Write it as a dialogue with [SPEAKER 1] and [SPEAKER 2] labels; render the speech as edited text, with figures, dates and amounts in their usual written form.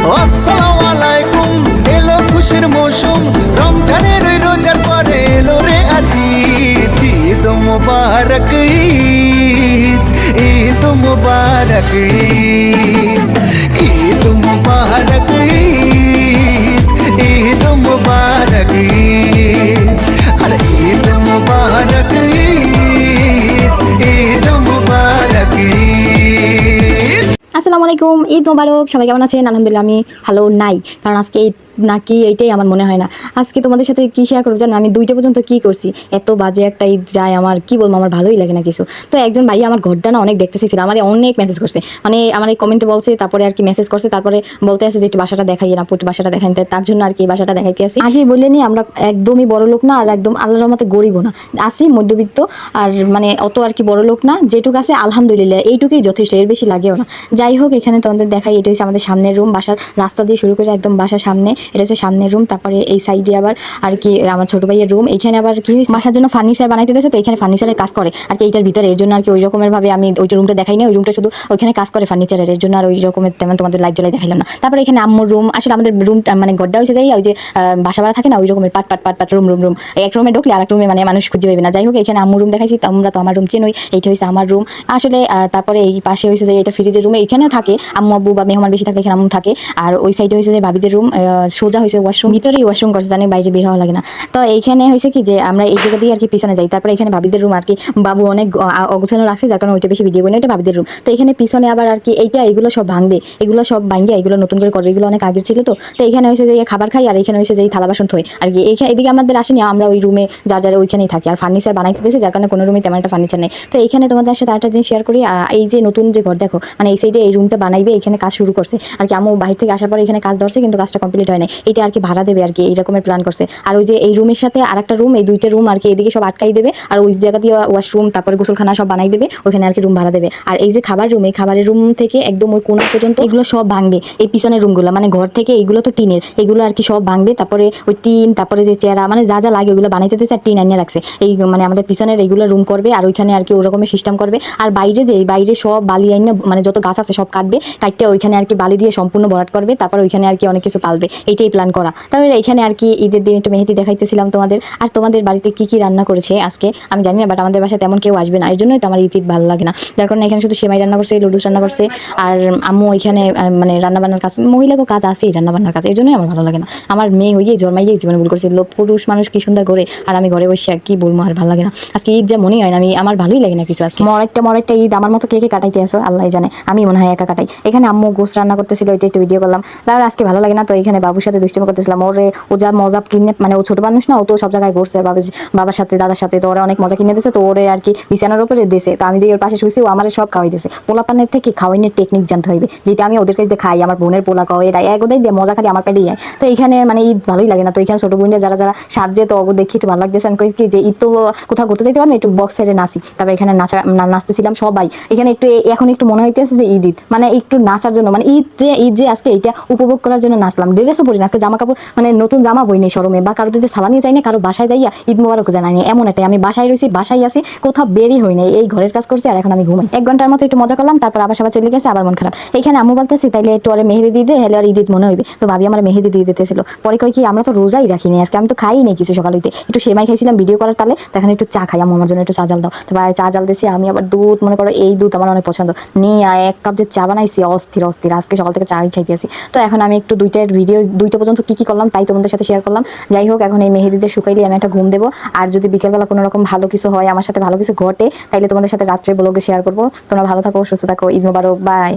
[SPEAKER 1] আসসালামু আলাইকুম, এলো খুশির মৌসুম, রমজানের ওই রোজার পরে এলো রে আজ ঈদ। ঈদ মুবারক ঈদ, ঈদ মুবারক ঈদ, ঈদ মুবারক ঈদ, ঈদ মুবারক ঈদ, আরে ঈদ মুবারক ঈদ, ঈদ মুবারক ঈদ।
[SPEAKER 2] আসসালামু আলাইকুম, ঈদ মোবারক। সবাই কেমন আছেন? আলহামদুলিল্লাহ আমি ভালো নাই, কারণ আজকে ঈদ নাকি এইটাই আমার মনে হয় না। আজকে তোমাদের সাথে কি শেয়ার করবো জানো? আমি 2টা পর্যন্ত কি করছি, এত বাজে একটা ঈদ যায় আমার, কি বলবো, আমার ভালোই লাগে না কিছু। তো একজন ভাই আমার ঘরটা না অনেক দেখতে চাইছিল, আমার অনেক মেসেজ করছে, মানে আমার এই কমেন্টে বলছে, তারপরে আর কি মেসেজ করছে, তারপরে বলতে আছে যে একটু বাসাটা দেখাই না, একটু বাসাটা দেখাই, তার জন্য আর কি বাসাটা দেখাইতে আসি। আগে বলে নি আমরা একদমই বড় লোক না, আর একদম আল্লাহর মতে গরিবও না, আসি মধ্যবিত্ত, আর মানে অত আর কি বড় লোক না, যেটুকু আছে আলহামদুলিল্লাহ এইটুকুই যথেষ্ট, এর বেশি লাগেও না। যাই হোক, এখানে তোমাদের দেখাই, এটা হচ্ছে আমাদের সামনের রুম, বাসার রাস্তা দিয়ে শুরু করে একদম বাসার সামনে, এটা হচ্ছে সামনের রুম। তারপরে এই সাইডে আবার আর কি আমার ছোট ভাইয়ের রুম। এখানে আবার কি হয়েছে, বাসার জন্য ফার্নিচার বানাইতে দিয়েছে, তো এখানে ফার্নিচারের কাজ করে আর কি এইটার ভিতরে, এর জন্য আর কি ওই রকমের ভাবে আমি ওইটা রুমটা দেখাই না, ওই রুমটা শুধু ওইখানে কাজ করে ফার্নিচারের, এর জন্য আর ওই রকমের তেমন তোমাদের লাইট জ্বালাই দেখাইলাম না। তারপরে এখানে আম্মুর রুম, আসলে আমাদের রুমটা মানে গড্ডা হয়েছে যাই, ওই যে বাসা বাড়া থাকে না, ওই রকমের পাট পাট পাট পাট রুম রুম রুম, এক রুমে ঢুকলে আরেক রুমে মানে মানুষ খুঁজে পাবে না। যাই হোক, এখানে আম্মুর রুম দেখাইছি, তোমরা তো আমার রুম চেনই, এইটা হয়েছে আমার রুম আসলে। তারপরে এই পাশে হয়েছে যে এটা ফ্রিজের রুমে, এখানেও থাকে আম্মু আব্বু বা মেহমান বেশি থাকলে এখানে আম্মু থাকে। আর ওই সাইডে হয়েছে যে ভাবিদের রুম, সোজা হয়েছে ওয়াশরুম, ভিতরেই ওয়াশরুম করছে, জানি বাইরে বের হওয়া লাগে না। তো এইখানে হয়েছে কি যে আমরা এই জায়গা দিয়ে আর কি পিছনে যাই, তারপরে এখানে ভাবিদের রুম আর কি, বাবু অনেক অগোছানো রাখছে, যার কারণে ওইটা বেশি ভিডিও করি না, এটা ভাবিদের রুম। তো এখানে পিছনে আবার আর কি এইটা, এগুলো সব ভাঙবে, এগুলো সব ভাঙবে, এগুলো নতুন করে করবে, এগুলো অনেক আগের ছিল। তো এখানে হয়েছে যে খাবার খাই, আর এখানে হয়েছে যে থালা বাসন থই আর কি। এদিকে আমাদের আসেনি, আমরা ওই রুমে যা যা ওইখানেই থাকি, আর ফার্নিচার বানাইতে দিয়েছে, যার কারণে কোনো রুমে তেমন একটা ফার্নিচার নেই। তো এইখানে তোমাদের সাথে আরেকটা জিনিস শেয়ার করি, এই যে নতুন যে ঘর দেখো, মানে এই সাইডে এই রুমটা বানাইবে, এখানে কাজ শুরু করছে আর কি। আম্মু বাহির থেকে আসার পরে এখানে কাজ ধরছে, কিন্তু কাজটা কমপ্লিট হয় না, এটা আর কি ভাড়া দেবে আর কি, এই রকমের প্ল্যান করছে। আর ওই যে এই রুমের সাথে আরেকটা রুম, এই 2টা রুম আর কি এদিকে সব আটকাই দেবে, আর ওই জায়গা দিয়ে ওয়াশরুম তারপরে গোসলখানা সব বানাই দেবে, ওইখানে আর কি রুম ভাড়া দেবে। আর এই যে খাবার রুম, এই খাবারের রুম থেকে একদম ওই কোণা পর্যন্ত এগুলো সব ভাঙবে, এই পিছনের রুমগুলো মানে ঘর থেকে এইগুলো তো টিনের, এগুলো আর কি সব ভাঙবে। তারপরে ওই টিন, তারপরে যে চেয়ারা মানে যা যা লাগে ওগুলো বানাইতে দিয়েছে, আর টিন আনিয়ে রাখছে, এই মানে আমাদের পিছনের এইগুলো রুম করবে, আর ওইখানে আর কি ওরকমের সিস্টেম করবে। আর বাইরে যে এই বাইরে সব বালি আইনে মানে যত গাছ আছে সব কাটবে, কাটতে ওইখানে আর কি বালি দিয়ে সম্পূর্ণ ভরাট করবে, তারপর ওইখানে আর কি অনেক কিছু পালবে, এইটাই প্ল্যান করা। তাহলে এখানে আর কি ঈদের দিন একটু মেহেদি দেখাইতেছিলাম তোমাদের। আর তোমাদের বাড়িতে কি কি রান্না করেছে আজকে আমি জানি না, বাট আমাদের বাসায় তেমন কেউ আসবে না, এর জন্যই তো আমার ঈদ ভালো লাগে না, যার কারণে এখানে শুধু সেমাই রান্না করছে, লুডুস রান্না করছে, আর আম্মু ওইখানে মানে রান্নাবান্নার কাজ, মহিলাকেও কাজ আছেই রান্নাবান্নার কাজ, এর জন্যই আমার ভালো লাগে না। আমার মেয়ে হইয়ে জন্মাইয়ে জীবনে ভুল করছে, পুরুষ মানুষ কি সুন্দর করে, আর আমি ঘরে বসে কি বলবো, আর ভালো লাগে না আজকে ঈদ, যা মনেই হয় না, আমি আমার ভালোই লাগে না কিছু। আজকে মরাইটা ঈদ আমার মতো কে কে কাটাইতে আসো আল্লাহ জানে, আমি মনে হয় একা কাটাই। এখানে আম্মু গোস রান্না করতেছিল, এটা একটু ভিডিও করলাম, তারপর আজকে ভালো লাগে না। তো এখানে বাবুর সাথে দুষ্টুমি করতেছিলাম, ও যা মজা কিনে, মানে ও ছোট মানুষ না, ও তো সব জায়গায় ঘুরছে বাবার সাথে দাদার সাথে, তো ওরা অনেক মজা কিনে দিয়েছে, তো ওরে আর কি বিছানার উপরে দিয়েছে, তো আমি যে ওর পাশে শুয়েছি ও আমার সব খাওয়াই দিয়েছে। পোলাপানের থেকে খাওয়াইনের টেকনিক জানতে হইবে, যেটা আমি ওদের কাছে খাই, আমার বোনের পোলা খাওয়াই, এরা এক ওদের দিয়ে মজা খালি আমার পেটেই যায়। তো এইখানে মানে ঈদ ভালোই লাগে না। তো এখানে ছোট বোনের যারা যারা সাজছে, তো দেখি একটু ভালো লাগতেছে, আমি কি যে ঈদ তো কোথাও ঘুরতে যেতে পারবো, একটু বক্স সাইডে নাচি। তারপর এখানে নাচতেছিলাম সবাই, এখানে এখন একটু মনে হইতেছে যে ঈদ মানে একটু নাচার জন্য, মানে ঈদ যে আজকে এইটা উপভোগ করার জন্য নাচলাম। ড্রেসও পরি না আজকে, জামা কাপড় মানে নতুন জামা বই নেই শরমে, বা কারো দিতে সালামিও চাই না, কারো বাসায় যাইয়া ঈদ মোবারক জানাই না, এমন একটা আমি বাসায় রয়েছি, বাসায় আছি, কোথাও বেরই হই নাই, এই ঘরের কাজ করছি, আর এখন আমি ঘুমাই। 1 ঘন্টার মতো একটু মজা করলাম, তারপর আবার সবাই চলে গেছে, আবার মন খারাপ। এখানে আম্মু বলতেছি তাইলে একটু ওরে মেহেদি দিয়ে দে, হেলে আর ঈদ মনে হইবে। তো ভাবি আমার মেহেদি দিয়ে দিতেছিল, পরে কই কি আমরা তো রোজাই রাখিনি আজকে, আমি তো খাই নাই কিছু, সকাল হইতে একটু সেমাই খাইছিলাম ভিডিও করার তালে, তখন একটু চা খাই, আম্মু আমার জন্য একটু চা জাল দাও, তো ভাই চা জাল দিয়েছি আমি, আবার দুধ মনে করো এই দুধ আমার অনেক পছন্দ, নিয়ে 1 কাপ যে চা বানাইছি, অস্থির অস্থির, আজকে সকাল থেকে চাই খাইতেছি। তো এখন আমি একটু 2টা পর্যন্ত কি কি করলাম তাই তোমাদের সাথে শেয়ার করলাম। যাই হোক, এখন এই মেহেদিতে শুকাইলে আমি একটা ঘুম দেবো, আর যদি বিকেলবেলা কোনো রকম ভালো কিছু হয়, আমার সাথে ভালো কিছু ঘটে, তাইলে তোমাদের সাথে রাত্রে ব্লগে শেয়ার করবো। তোমরা ভালো থাকো, সুস্থ থাকো, ঈদ মোবারক, বাই।